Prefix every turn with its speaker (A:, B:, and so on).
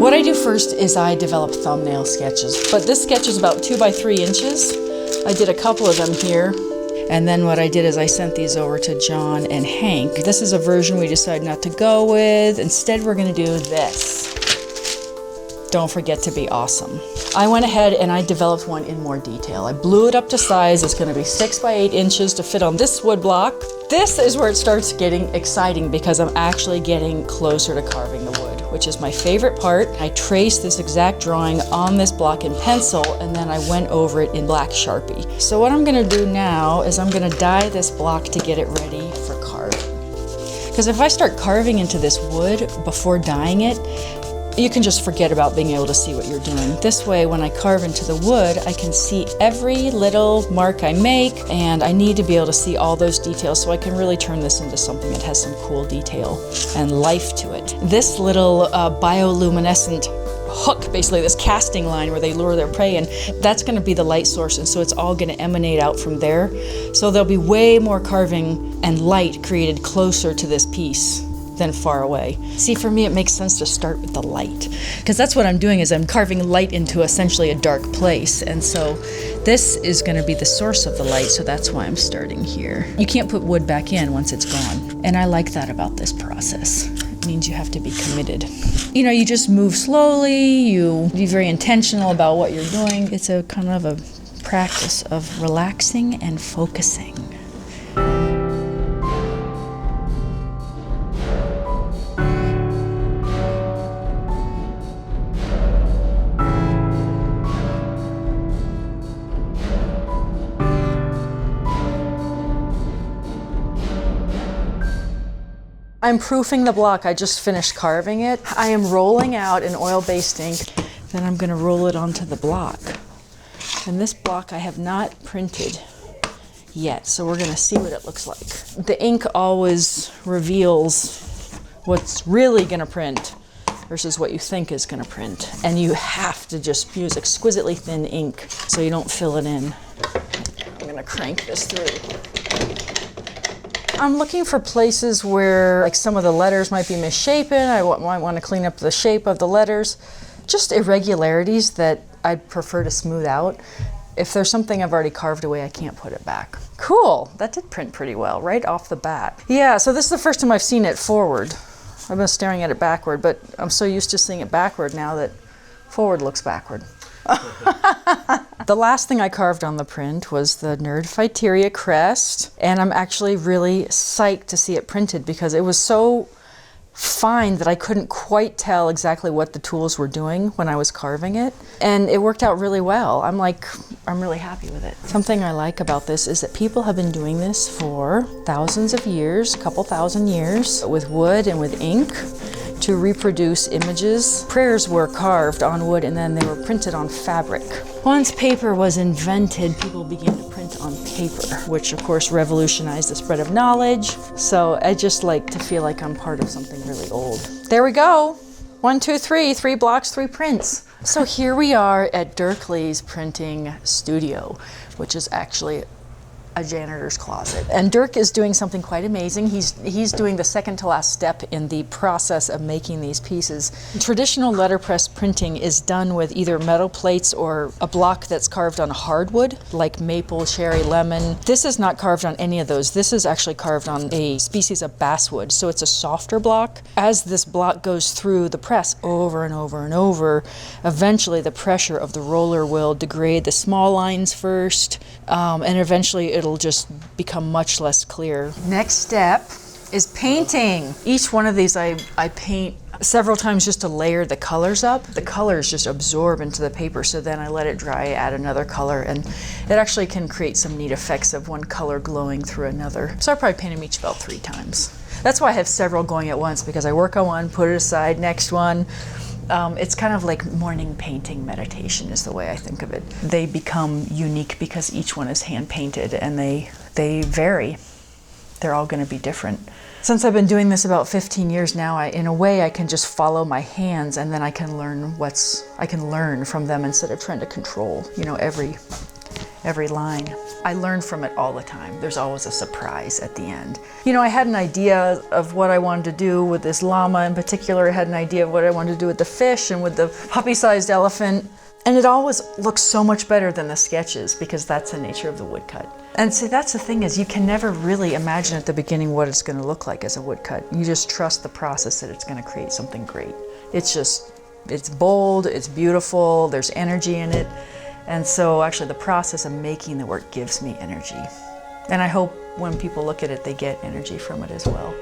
A: What I do first is I develop thumbnail sketches, but this sketch is about 2 by 3 inches. I did a couple of them here. And then what I did is I sent these over to John and Hank. This is a version we decided not to go with. Instead, we're gonna do this. Don't forget to be awesome. I went ahead and I developed one in more detail. I blew it up to size. It's gonna be 6 by 8 inches to fit on this wood block. This is where it starts getting exciting because I'm actually getting closer to carving the wood, which is my favorite part. I traced this exact drawing on this block in pencil and then I went over it in black Sharpie. So what I'm gonna do now is I'm gonna dye this block to get it ready for carving. Because if I start carving into this wood before dyeing it, you can just forget about being able to see what you're doing. This way, when I carve into the wood, I can see every little mark I make, and I need to be able to see all those details so I can really turn this into something that has some cool detail and life to it. This little bioluminescent hook, basically this casting line where they lure their prey in, that's gonna be the light source, and so it's all gonna emanate out from there. So there'll be way more carving and light created closer to this piece than far away. See, for me, it makes sense to start with the light, because that's what I'm doing is I'm carving light into essentially a dark place. And so this is going to be the source of the light. So that's why I'm starting here. You can't put wood back in once it's gone. And I like that about this process. It means you have to be committed. You know, you just move slowly, you be very intentional about what you're doing. It's a kind of a practice of relaxing and focusing. I'm proofing the block. I just finished carving it. I am rolling out an oil-based ink. Then I'm gonna roll it onto the block. And this block I have not printed yet, so we're gonna see what it looks like. The ink always reveals what's really gonna print versus what you think is gonna print. And you have to just use exquisitely thin ink so you don't fill it in. I'm gonna crank this through. I'm looking for places where like some of the letters might be misshapen. I might want to clean up the shape of the letters. Just irregularities that I prefer to smooth out. If there's something I've already carved away, I can't put it back. Cool, that did print pretty well right off the bat. Yeah, so this is the first time I've seen it forward. I've been staring at it backward, but I'm so used to seeing it backward now that forward looks backward. The last thing I carved on the print was the Nerdfighteria crest, and I'm actually really psyched to see it printed because it was so fine that I couldn't quite tell exactly what the tools were doing when I was carving it, and it worked out really well. I'm really happy with it. Something I like about this is that people have been doing this for thousands of years, a couple thousand years, with wood and with ink, to reproduce images. Prayers were carved on wood and then they were printed on fabric. Once paper was invented, people began to print on paper, which of course revolutionized the spread of knowledge. So I just like to feel like I'm part of something really old. There we go. 1, 2, 3, 3 blocks, 3 prints. So here we are at Dirkley's printing studio, which is actually a janitor's closet. And Dirk is doing something quite amazing. He's doing the second to last step in the process of making these pieces. Traditional letterpress printing is done with either metal plates or a block that's carved on hardwood, like maple, cherry, lemon. This is not carved on any of those. This is actually carved on a species of basswood, so it's a softer block. As this block goes through the press over and over and over, eventually the pressure of the roller will degrade the small lines first, and eventually it'll just become much less clear. Next step is painting. Each one of these I paint several times just to layer the colors up. The colors just absorb into the paper, so then I let it dry, add another color, and it actually can create some neat effects of one color glowing through another. So I probably paint them each about 3 times. That's why I have several going at once, because I work on one, put it aside, next one. It's kind of like morning painting meditation is the way I think of it. They become unique because each one is hand painted and they vary. They're all going to be different. Since I've been doing this about 15 years now, in a way I can just follow my hands and then I can learn from them instead of trying to control, every line. I learn from it all the time. There's always a surprise at the end. You know, I had an idea of what I wanted to do with this llama in particular. I had an idea of what I wanted to do with the fish and with the puppy-sized elephant. And it always looks so much better than the sketches because that's the nature of the woodcut. And see, that's the thing is you can never really imagine at the beginning what it's going to look like as a woodcut. You just trust the process that it's going to create something great. It's bold, it's beautiful, there's energy in it. And so actually the process of making the work gives me energy. And I hope when people look at it, they get energy from it as well.